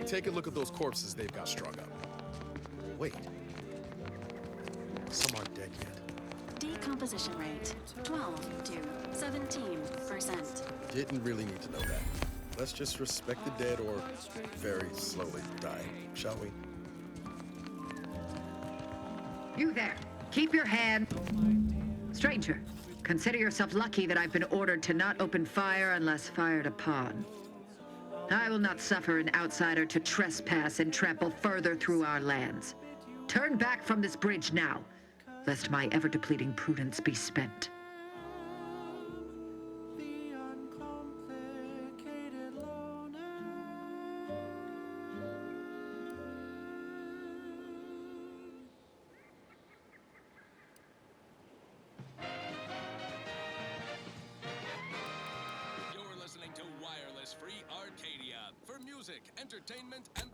Take a look at those corpses they've got strung up. Wait. Some aren't dead yet. Decomposition rate 12 to 17%. Didn't really need to know that. Let's just respect the dead or very slowly die, shall we? You there. Keep your hand. Stranger, consider yourself lucky that I've been ordered to not open fire unless fired upon. I will not suffer an outsider to trespass and trample further through our lands. Turn back from this bridge now, lest my ever-depleting prudence be spent.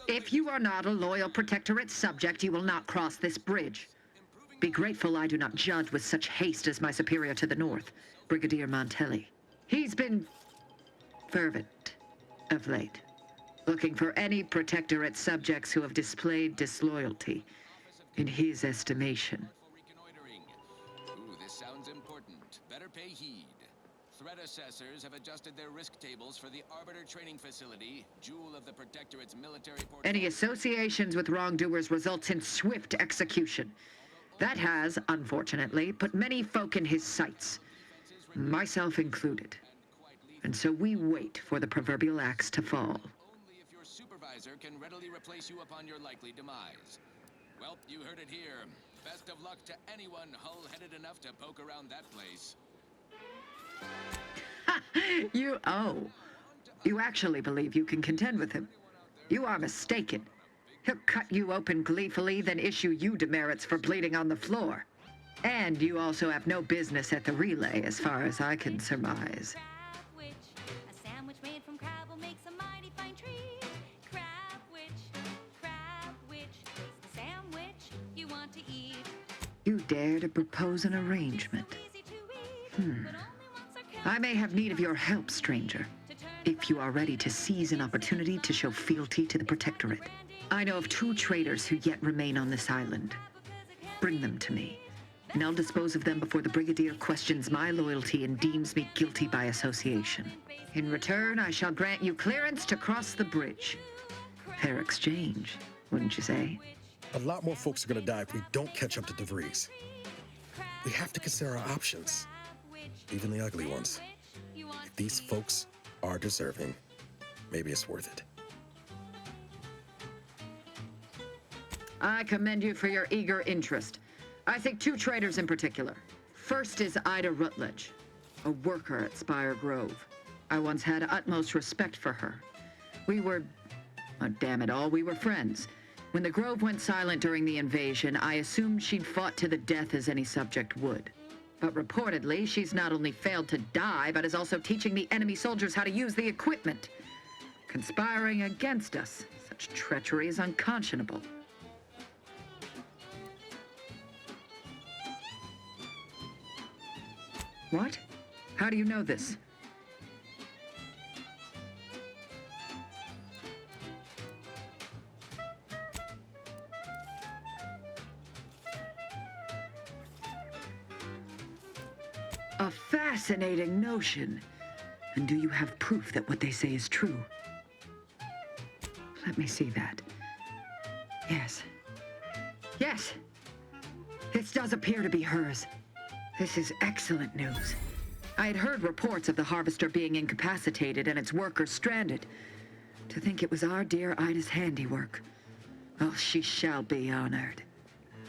If you are not a loyal Protectorate subject, you will not cross this bridge. Be grateful I do not judge with such haste as my superior to the north, Brigadier Montelli. He's been fervent of late, looking for any Protectorate subjects who have displayed disloyalty in his estimation. Ooh, this sounds important. Better pay heed. Threat assessors have adjusted their risk tables for the Arbiter Training Facility, jewel of the Protectorate's military portfolio. Any associations with wrongdoers results in swift execution. That has, unfortunately, put many folk in his sights, myself included. And so we wait for the proverbial axe to fall. Only if your supervisor can readily replace you upon your likely demise. Well, you heard it here. Best of luck to anyone hull-headed enough to poke around that place. You actually believe you can contend with him. You are mistaken. He'll cut you open gleefully, then issue you demerits for bleeding on the floor. And you also have no business at the relay, as far as I can surmise. A sandwich made from crab will make some mighty fine treat. Crab witch, taste the sandwich you want to eat. You dare to propose an arrangement. I may have need of your help, stranger, if you are ready to seize an opportunity to show fealty to the Protectorate. I know of 2 traitors who yet remain on this island. Bring them to me, and I'll dispose of them before the Brigadier questions my loyalty and deems me guilty by association. In return, I shall grant you clearance to cross the bridge. Fair exchange, wouldn't you say? A lot more folks are gonna die if we don't catch up to DeVries. We have to consider our options, even the ugly ones. If these folks are deserving, maybe it's worth it. I commend you for your eager interest. I think 2 traitors in particular. First is Ida Rutledge, a worker at Spire Grove. I once had utmost respect for her. We were, oh, damn it all, we were friends. When the Grove went silent during the invasion, I assumed she'd fought to the death as any subject would. But reportedly, she's not only failed to die, but is also teaching the enemy soldiers how to use the equipment. Conspiring against us. Such treachery is unconscionable. What? How do you know this? A fascinating notion. And do you have proof that what they say is true? Let me see that. Yes. Yes! This does appear to be hers. This is excellent news. I had heard reports of the Harvester being incapacitated and its workers stranded. To think it was our dear Ida's handiwork. Oh, she shall be honored.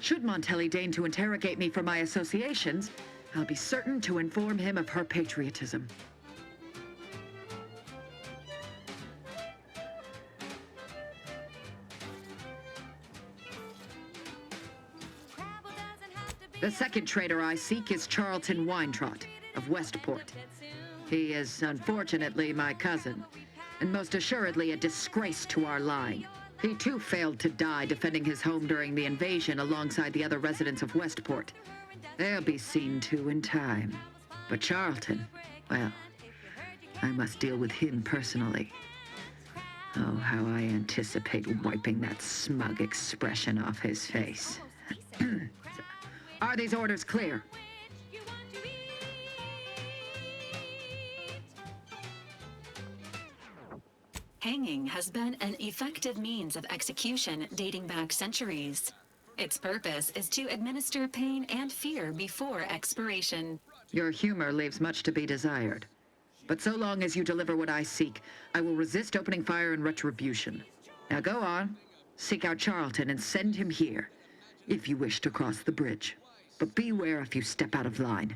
Should Montelli deign to interrogate me for my associations, I'll be certain to inform him of her patriotism. The second traitor I seek is Charlton Weintraut of Westport. He is, unfortunately, my cousin, and most assuredly a disgrace to our line. He too failed to die defending his home during the invasion alongside the other residents of Westport. They'll be seen to in time. But Charlton, well, I must deal with him personally. Oh, how I anticipate wiping that smug expression off his face. Are these orders clear? Hanging has been an effective means of execution dating back centuries. Its purpose is to administer pain and fear before expiration. Your humor leaves much to be desired. But so long as you deliver what I seek, I will resist opening fire in retribution. Now go on, seek out Charlton and send him here, if you wish to cross the bridge. But beware if you step out of line.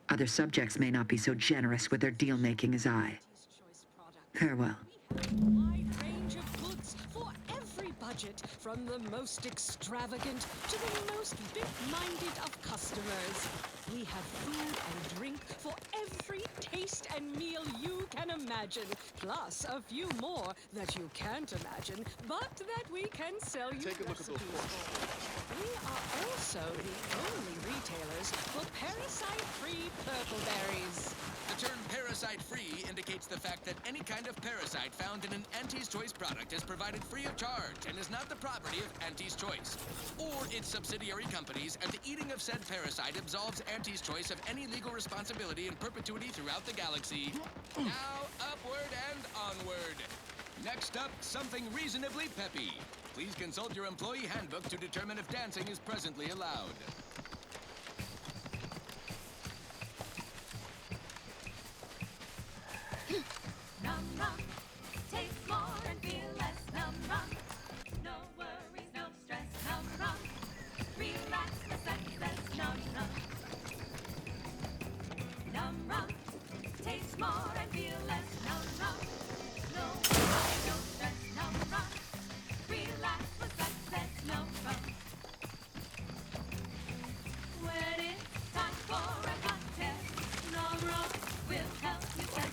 Other subjects may not be so generous with their deal-making as I. Farewell. Wide range of goods for every budget, from the most extravagant to the most big-minded of customers. We have food and drink for every taste and meal you can imagine, plus a few more that you can't imagine, but that we can sell you. Take a look at those recipes for. We are also the only retailers for parasite-free purple berries. The term parasite-free indicates the fact that any kind of parasite found in an Auntie's Choice product is provided free of charge and is not the property of Auntie's Choice or its subsidiary companies, and the eating of said parasite absolves Auntie's Choice of any legal responsibility in perpetuity throughout the galaxy. Now, upward and onward. Next up, something reasonably peppy. Please consult your employee handbook to determine if dancing is presently allowed. Num rum, taste more and feel less. Num rum, no worries, no stress. Num rum, relax with success. Num rum, num rum, taste more and feel less. Num rum, no worries, no stress. Num rum, relax with success. Num rum. When it's time for a cocktail, num rum will help you set.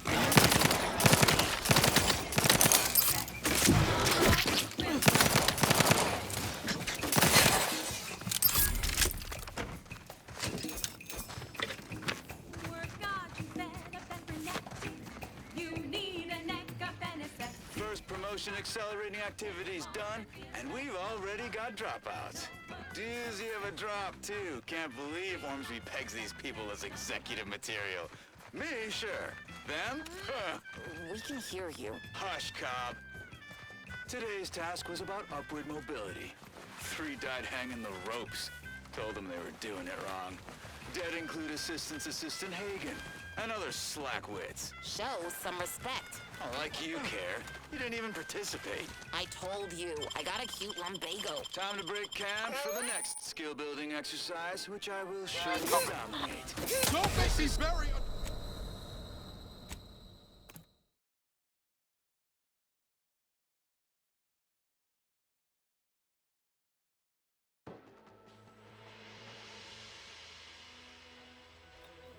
Promotion accelerating activities done, and we've already got dropouts. Doozy of a drop, too. Can't believe Ormsby pegs these people as executive material. Me, sure. Them? Huh. We can hear you. Hush, Cobb. Today's task was about upward mobility. 3 died hanging the ropes. Told them they were doing it wrong. Dead include Assistant Hagen and other slackwits. Show some respect. Oh, like you care. You didn't even participate. I told you, I got a cute lumbago. Time to break camp for the next skill-building exercise, which I will surely dominate. Don't make me very...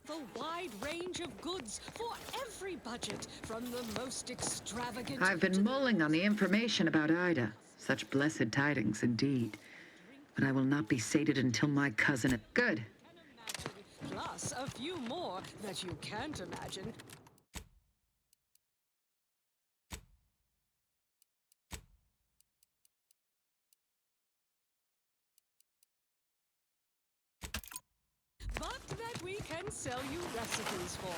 The wide range of goods for every budget, from the most extravagant. I've been mulling on the information about Ida. Such blessed tidings indeed. But I will not be sated until my cousin... Good. Plus a few more that you can't imagine. But that we can sell you recipes for.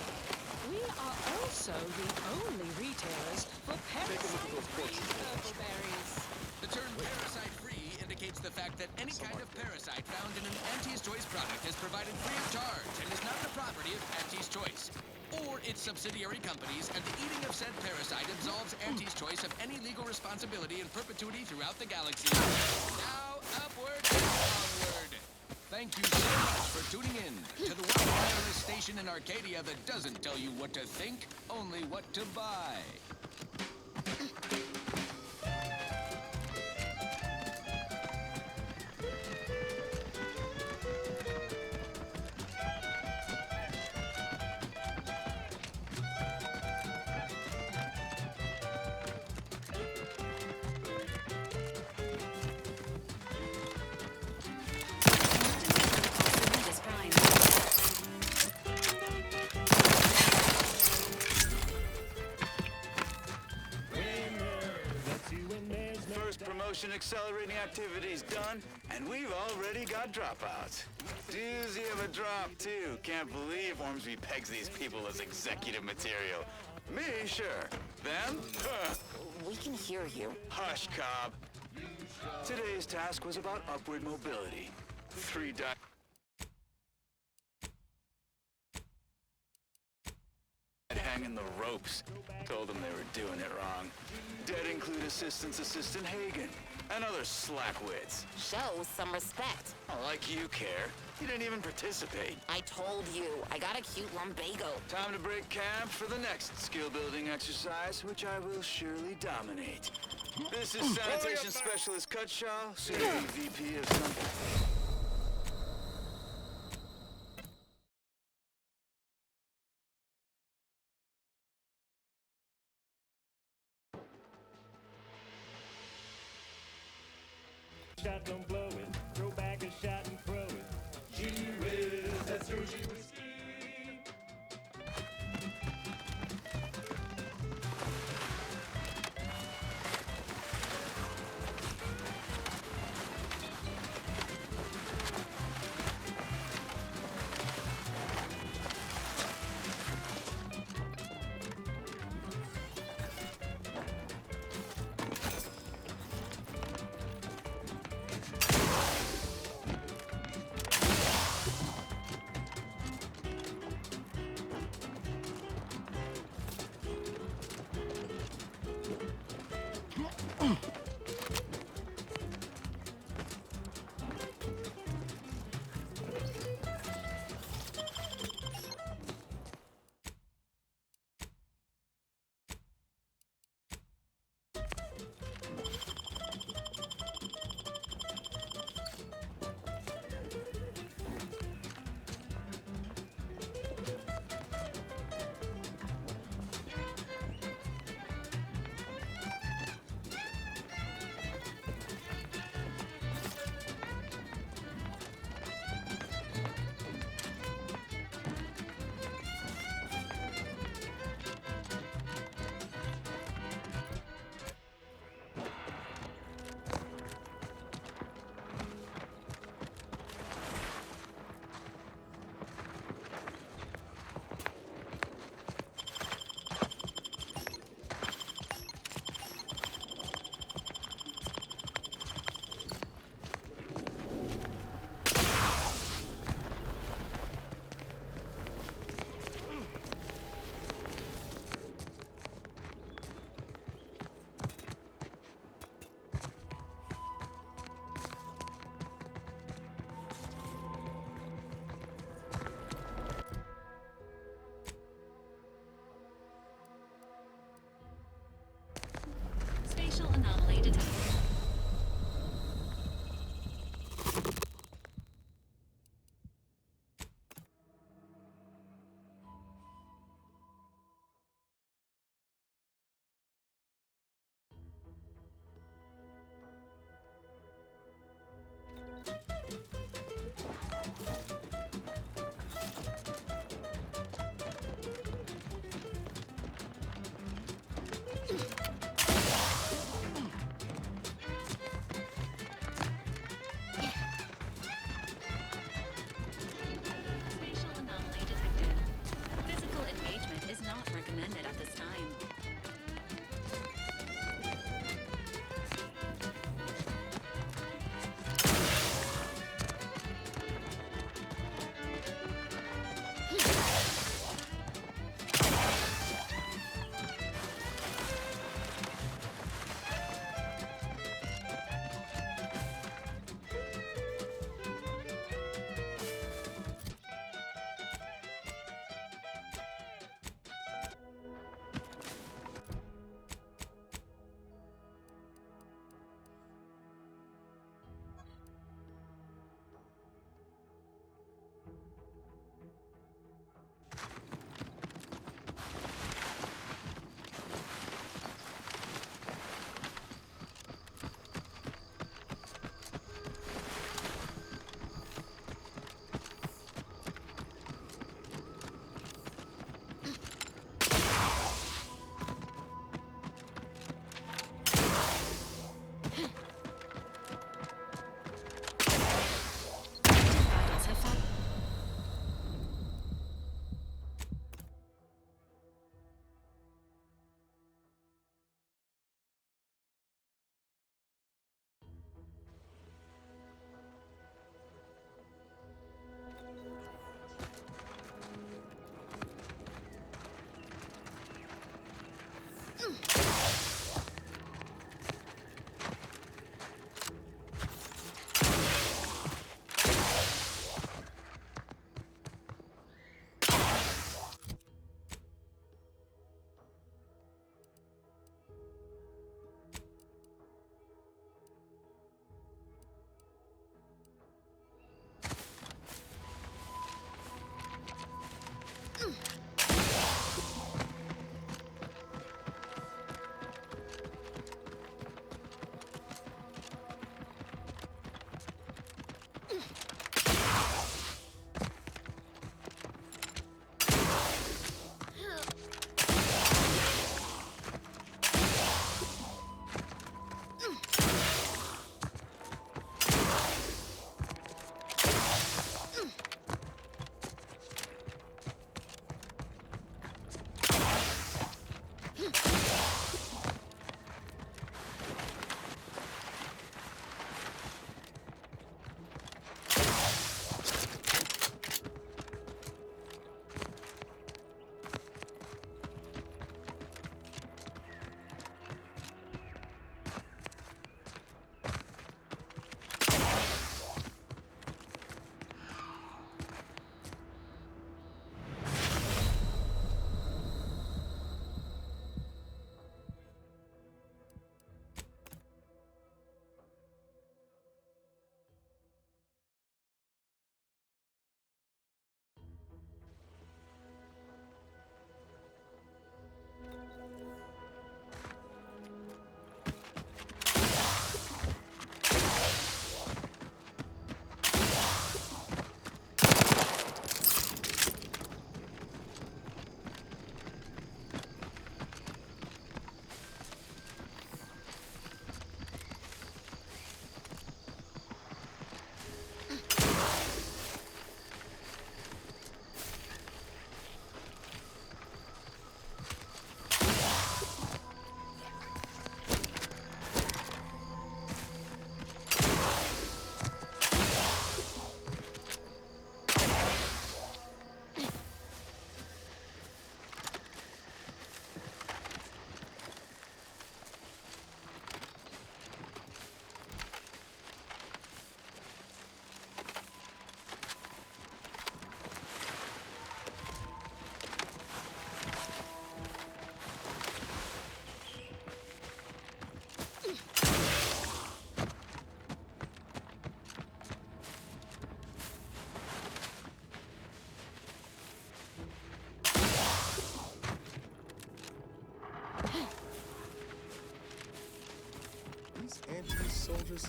We are also the only retailers for parasite-free purple berries. The term parasite-free indicates the fact that any kind of parasite found in an Auntie's Choice product is provided free of charge and is not the property of Auntie's Choice or its subsidiary companies, and the eating of said parasite absolves Auntie's Choice of any legal responsibility in perpetuity throughout the galaxy. Now, upward and onward. Thank you so much for tuning in to the one wireless station in Arcadia that doesn't tell you what to think, only what to buy. This crime. accelerating activities done, and we've already got dropouts. Doozy of a drop, too. Can't believe Ormsby pegs these people as executive material. Me, sure. Them? Huh. We can hear you. Hush, Cobb. Today's task was about upward mobility. 3 died hanging the ropes. Told them they were doing it wrong. Dead include Assistant Hagen and other slackwits. Show some respect. Oh, like you care. You didn't even participate. I told you, I got a cute lumbago. Time to break camp for the next skill-building exercise, which I will surely dominate. This is Sanitation Specialist Cutshaw, soon to be VP of something. Shot, don't blow it. Throw back a shot and throw it. Gee whiz, that's Rosie whiskey.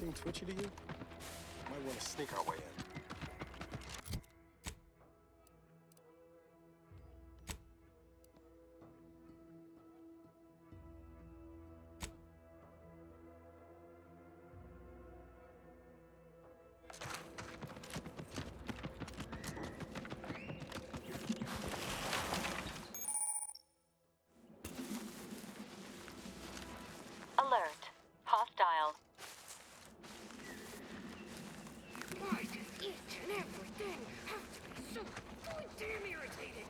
seem twitchy to you? Might want to sneak our way in. Alert. Hostile. Why does each and everything have to be so goddamn irritating?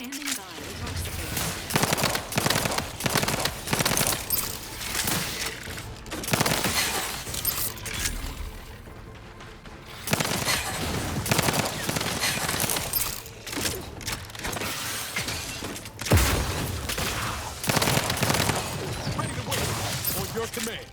Standing by with Roxaport. Ready to wait. On your command.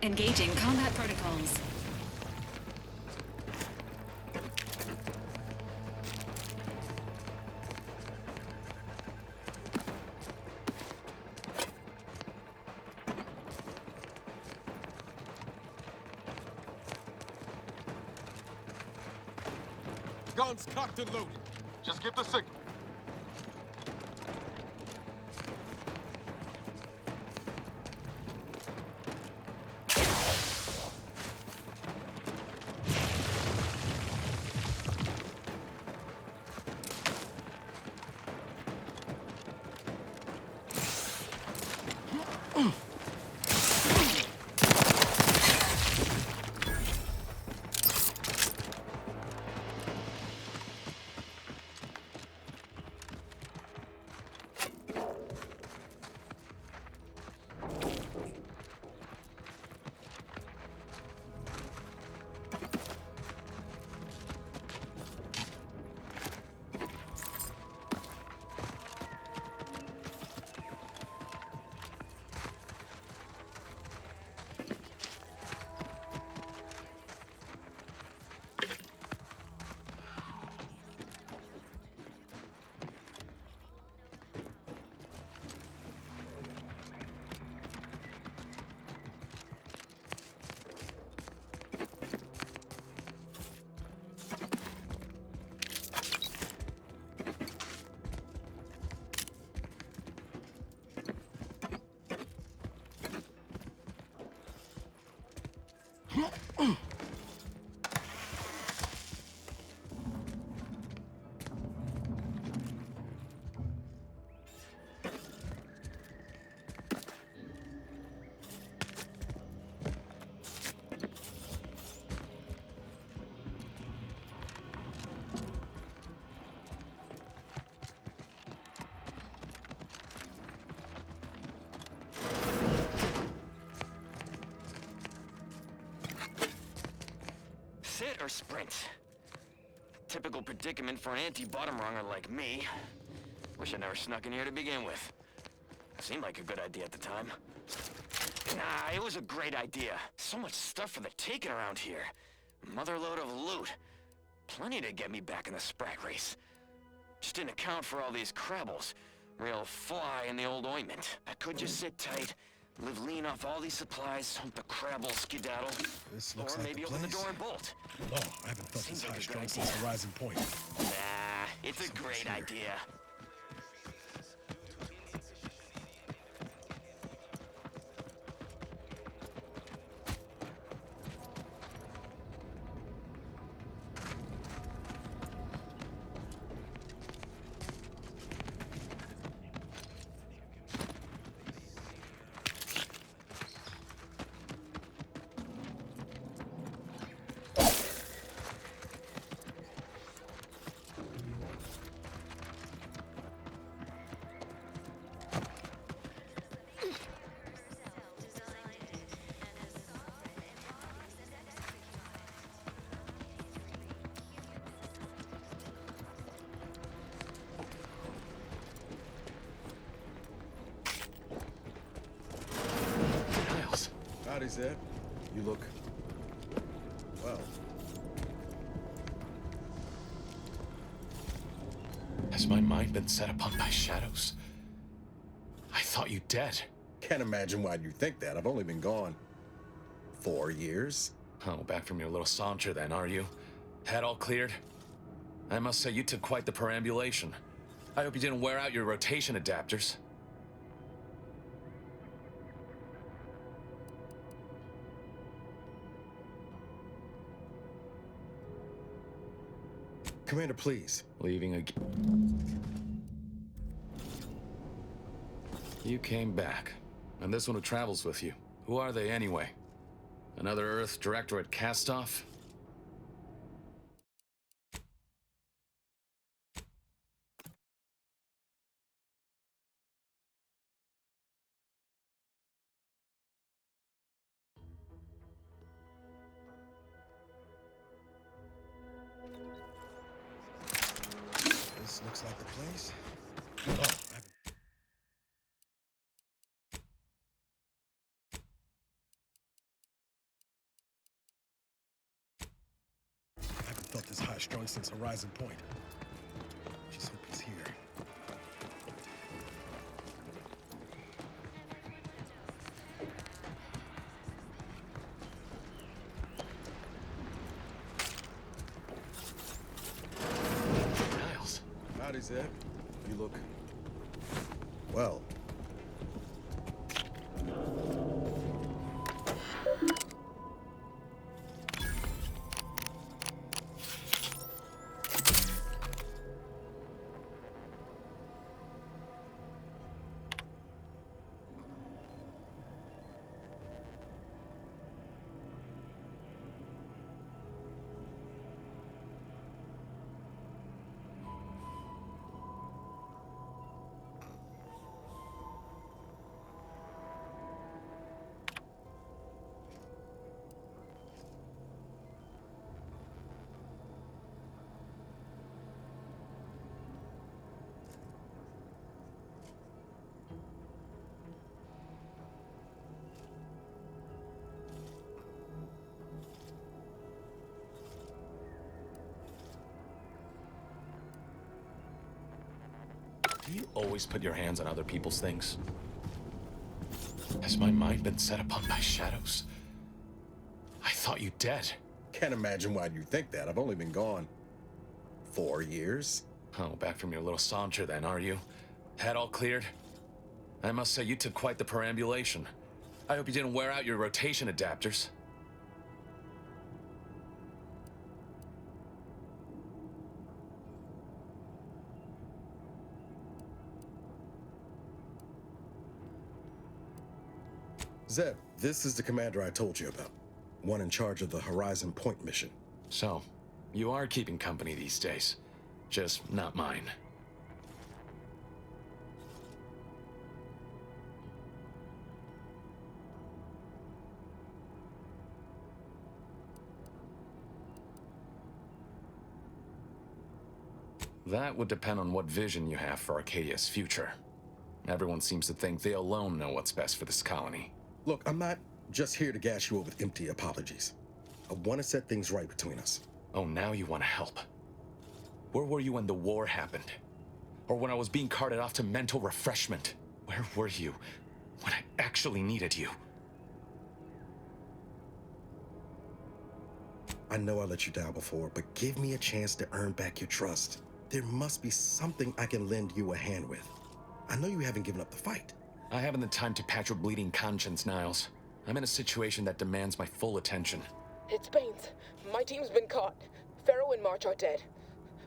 Engaging combat protocols. Guns cocked and loaded. Just give the signal. Sit or sprint? Typical predicament for an anti-bottom runger like me. Wish I never snuck in here to begin with. Seemed like a good idea at the time. Nah, it was a great idea. So much stuff for the taking around here. Motherload of loot. Plenty to get me back in the Sprag race. Just didn't account for all these Krabbles. Real fly in the old ointment. I could just sit tight, Live lean off all these supplies, hope the crab will skedaddle. This looks Or like maybe the open the place. door and bolt. Oh, I haven't felt Seems this like high a strung good since idea. Horizon Point. Nah, it's a great here. idea. Miles. Howdy, Zed. You look... well. Has my mind been set upon by shadows? I thought you dead. Can't imagine why you think that. I've only been gone 4 years. Oh, back from your little saunter then, are you? Head all cleared? I must say, you took quite the perambulation. I hope you didn't wear out your rotation adapters. Commander, please. Leaving again. You came back. And this one who travels with you. Who are they anyway? Another Earth Directorate cast-off? This looks like the place. Oh, I haven't... I haven't felt this high strung since Horizon Point. Just hope he's here. Niles. Howdy, Zed. You look... well. Do you always put your hands on other people's things? Has my mind been set upon by shadows? I thought you dead. Can't imagine why you think that. I've only been gone 4 years. Oh, back from your little saunter then, are you? Head all cleared? I must say, you took quite the perambulation. I hope you didn't wear out your rotation adapters. Zeb, this is the commander I told you about. One in charge of the Horizon Point mission. So, you are keeping company these days. Just not mine. That would depend on what vision you have for Arcadia's future. Everyone seems to think they alone know what's best for this colony. Look, I'm not just here to gas you up with empty apologies. I want to set things right between us. Oh, now you want to help. Where were you when the war happened? Or when I was being carted off to mental refreshment? Where were you when I actually needed you. I know I let you down before, but give me a chance to earn back your trust. There must be something I can lend you a hand with. I know you haven't given up the fight. I haven't the time to patch your bleeding conscience, Niles. I'm in a situation that demands my full attention. It's Baines. My team's been caught. Pharaoh and March are dead.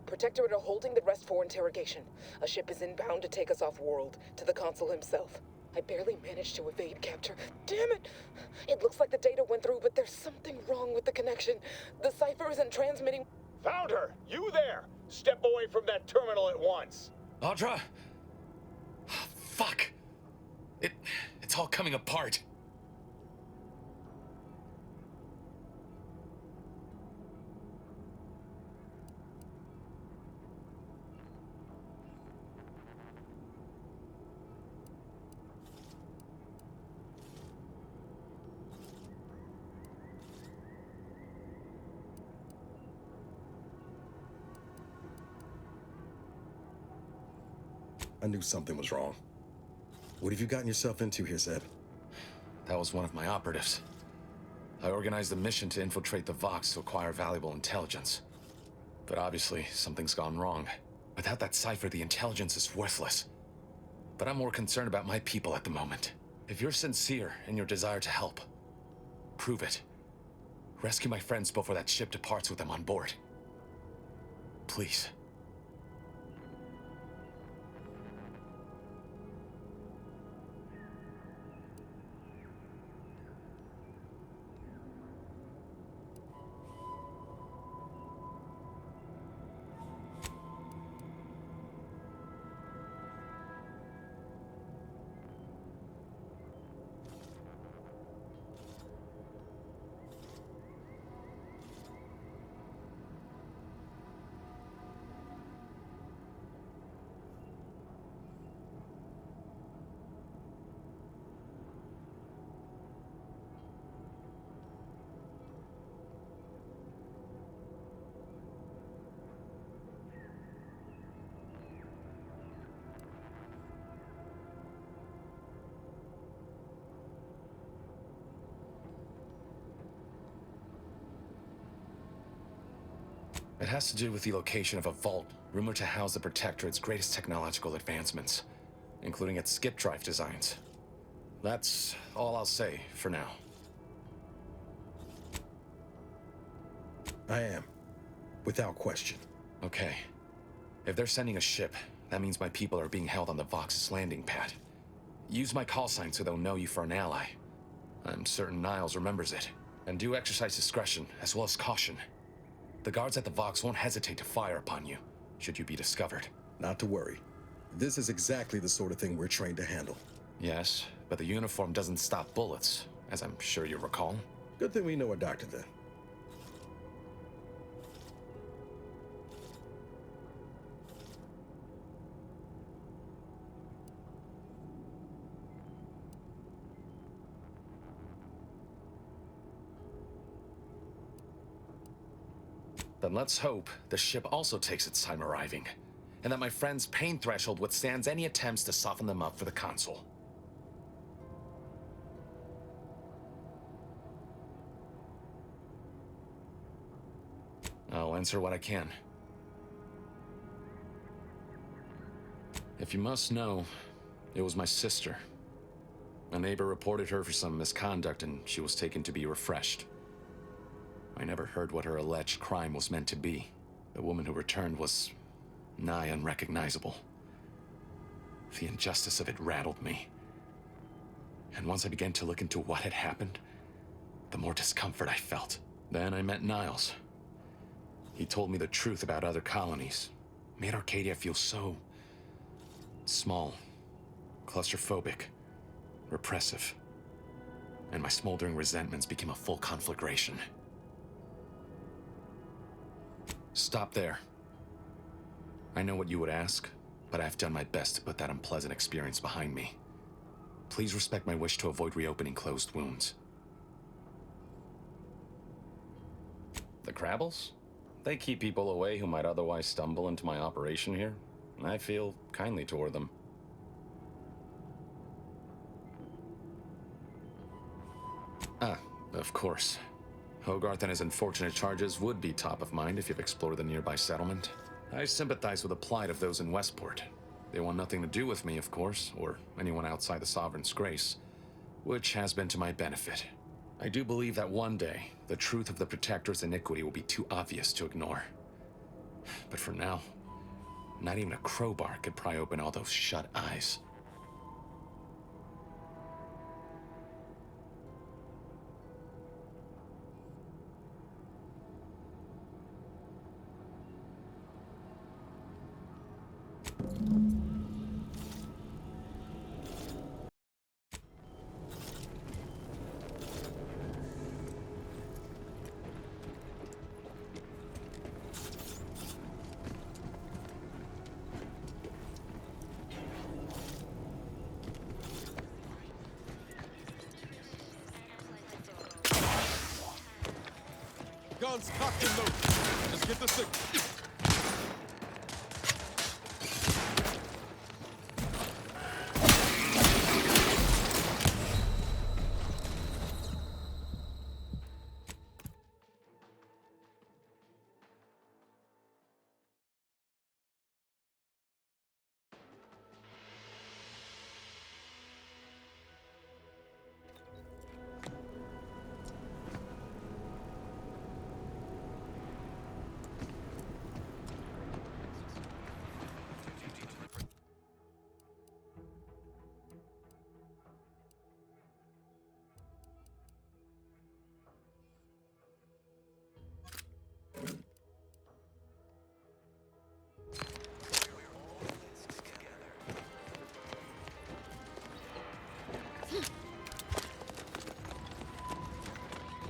Protectorate are holding the rest for interrogation. A ship is inbound to take us off-world, to the consul himself. I barely managed to evade capture. Damn it! It looks like the data went through, but there's something wrong with the connection. The cipher isn't transmitting. Found her! You there! Step away from that terminal at once! Audra! Fuck! It's all coming apart. I knew something was wrong. What have you gotten yourself into here, Zeb? That was one of my operatives. I organized a mission to infiltrate the Vox to acquire valuable intelligence. But obviously, something's gone wrong. Without that cipher, the intelligence is worthless. But I'm more concerned about my people at the moment. If you're sincere in your desire to help, prove it. Rescue my friends before that ship departs with them on board. Please. It has to do with the location of a vault, rumored to house the Protectorate's greatest technological advancements, including its skip drive designs. That's all I'll say for now. I am. Without question. Okay. If they're sending a ship, that means my people are being held on the Vox's landing pad. Use my call sign so they'll know you for an ally. I'm certain Niles remembers it. And do exercise discretion, as well as caution. The guards at the Vox won't hesitate to fire upon you, should you be discovered. Not to worry. This is exactly the sort of thing we're trained to handle. Yes, but the uniform doesn't stop bullets, as I'm sure you recall. Good thing we know a doctor then. Then let's hope the ship also takes its time arriving, and that my friend's pain threshold withstands any attempts to soften them up for the consul. I'll answer what I can. If you must know, it was my sister. A neighbor reported her for some misconduct and she was taken to be refreshed. I never heard what her alleged crime was meant to be. The woman who returned was nigh unrecognizable. The injustice of it rattled me. And once I began to look into what had happened, the more discomfort I felt. Then I met Niles. He told me the truth about other colonies. Made Arcadia feel so small, claustrophobic, repressive. And my smoldering resentments became a full conflagration. Stop there. I know what you would ask, but I've done my best to put that unpleasant experience behind me. Please respect my wish to avoid reopening closed wounds. The Crabbles? They keep people away who might otherwise stumble into my operation here, and I feel kindly toward them. Of course. Hogarth and his unfortunate charges would be top of mind if you've explored the nearby settlement. I sympathize with the plight of those in Westport. They want nothing to do with me, of course, or anyone outside the Sovereign's grace, which has been to my benefit. I do believe that one day, the truth of the Protector's iniquity will be too obvious to ignore. But for now, not even a crowbar could pry open all those shut eyes. Guns cocked and loaded. Just get the signal.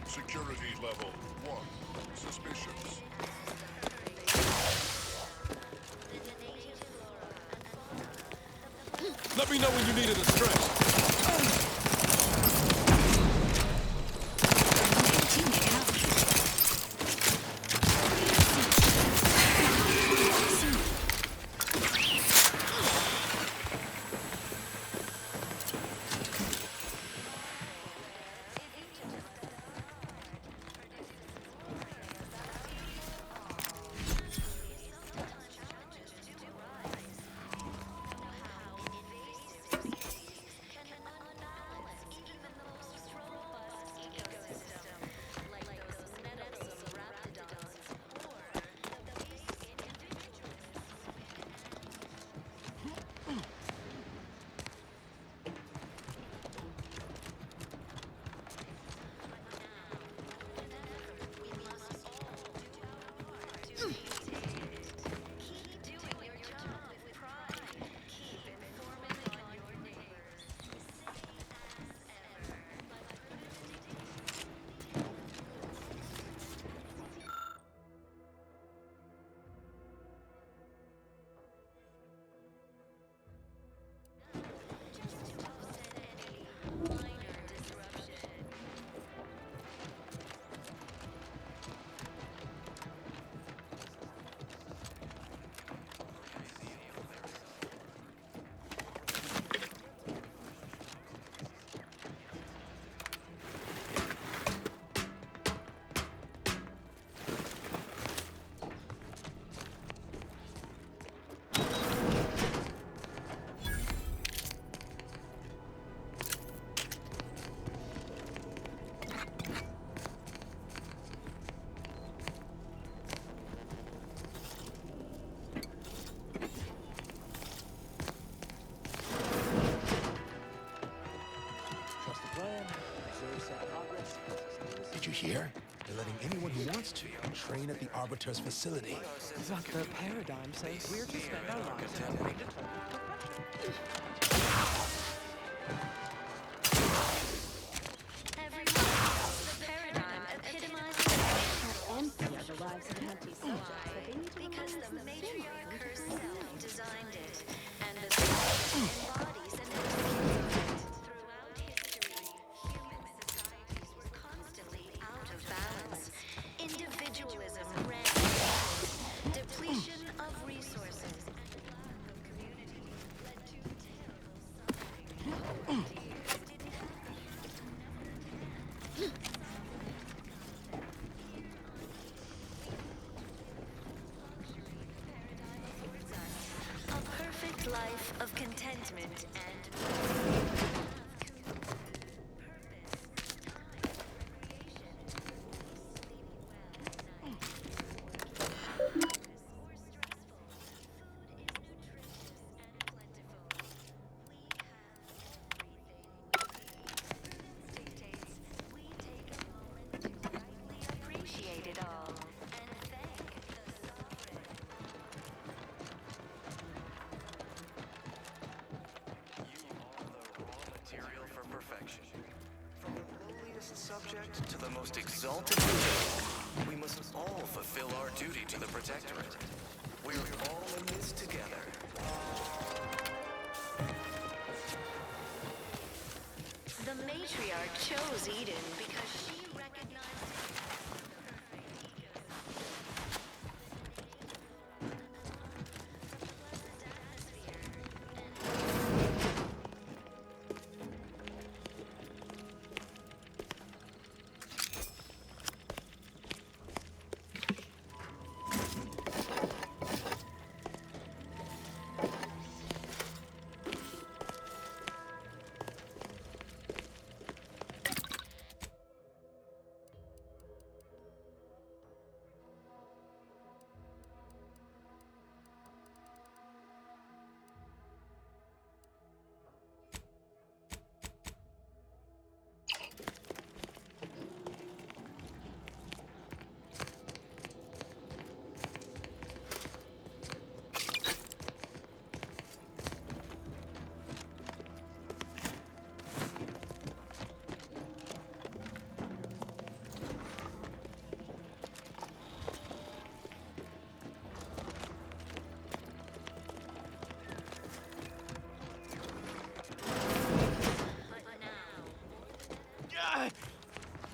Security level 1. Suspicious. Let me know when you needed a stretch. Did you hear? They're letting anyone who wants to train at the Arbiter's facility. The paradigm says we're to spend our lives helping to The paradigm epitomizes how empty are the lives of empty subjects that they need to because the matriarch herself designed it, and the embodies and throughout history, human societies were constantly out of balance. Individualism ran rampant, depletion of resources, and lack of community led to terrible suffering. contentment and appreciate it all and thank the sovereign. Material for perfection. From the lowliest subject to the most exalted leader, we must all fulfill our duty to the Protectorate. We're all in this together. The matriarch chose Eden because she recognized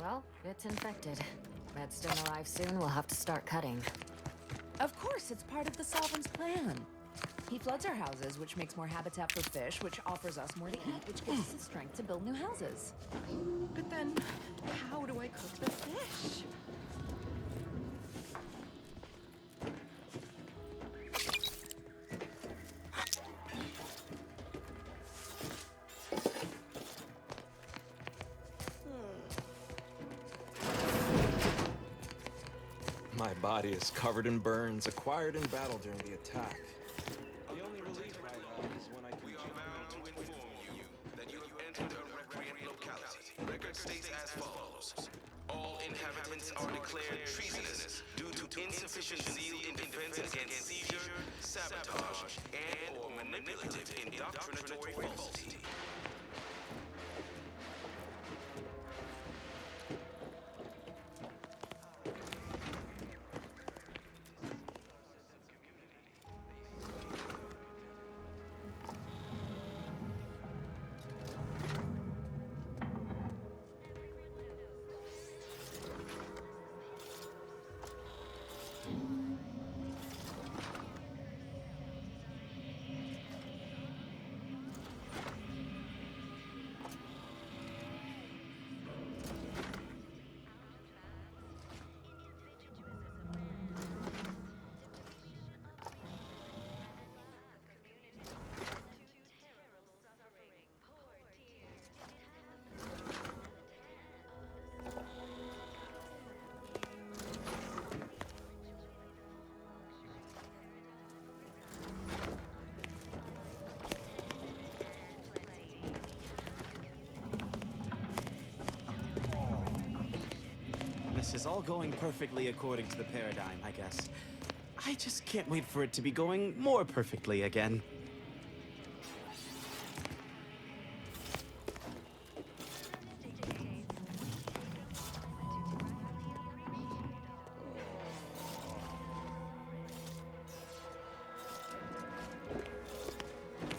Well, it's infected. Redstone arrives soon, we'll have to start cutting. Of course, it's part of the Sovereign's plan. He floods our houses, which makes more habitat for fish, which offers us more to eat, which gives us the strength to build new houses. But then, how do I cook the fish? My body is covered in burns acquired in battle during the attack. The only relief I have is when I can... We are bound to inform you that you have entered a recreant locality. Record states as follows. All inhabitants are declared treasonous due to insufficient zeal in defense against seizure, sabotage, and/or manipulative indoctrinatory falsity. This is all going perfectly according to the paradigm, I guess. I just can't wait for it to be going more perfectly again.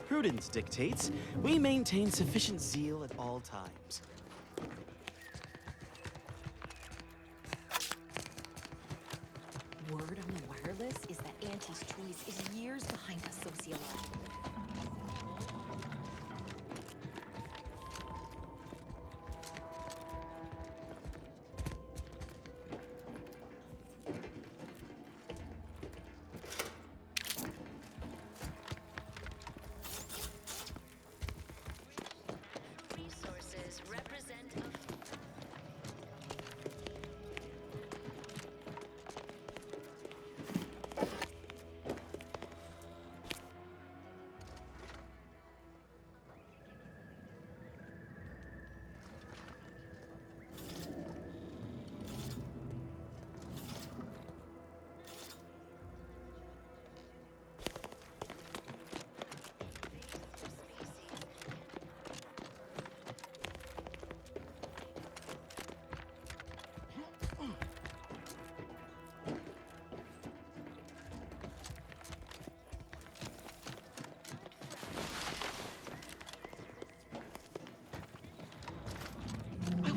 Prudence dictates we maintain sufficient zeal at all times. Word on the wireless is that Auntie's choice is years behind us sociologically.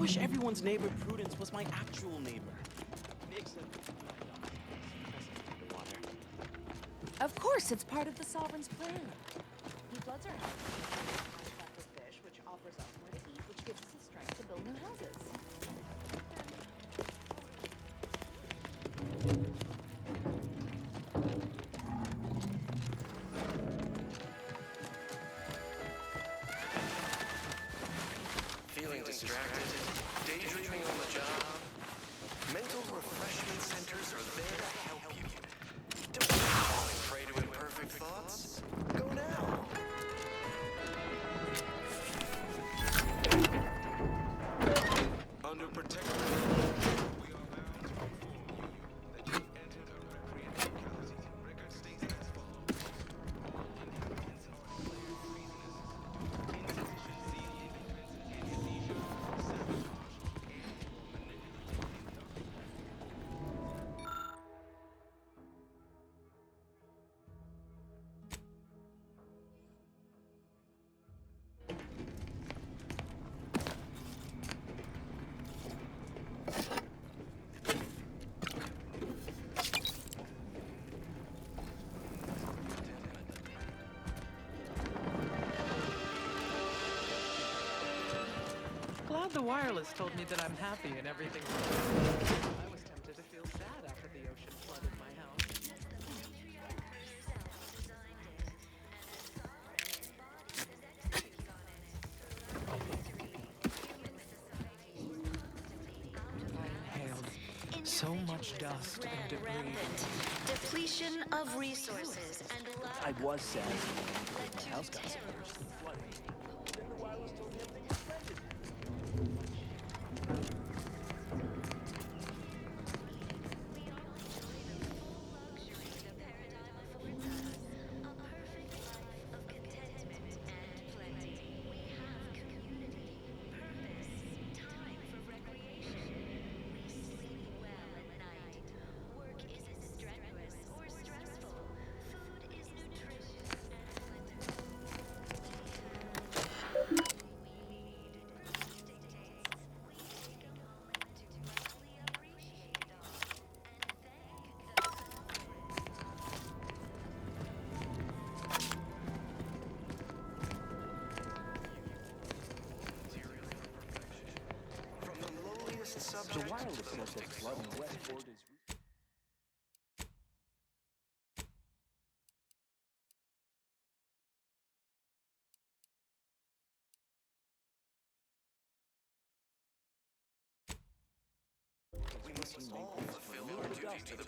wish everyone's neighbor Prudence was my actual neighbor. Except Of course, it's part of the Sovereign's plan. He floods our houses with fish, which offers us more to eat, which gives us the strength to build new houses. Feeling distracted? Daydreaming on the job? Mental refreshment centers are there to help you. Don't fall prey to imperfect thoughts. Go now. Under protective. We are bound to inform you that you entered a recreant locality. Record states as follows. All inhabitants are declared treasonous. Insufficient zeal in defense against seizure, sabotage, and manipulative Glad the wireless told me that I'm happy and everything's fine. I was tempted to feel sad after the ocean flooded my house. I inhaled so much dust and debris. Depletion of resources and I was sad when my house got submerged in flooding. Then the wireless told me everything was splendid. The wireless says that flooding westward is... We must all fulfill our duty to the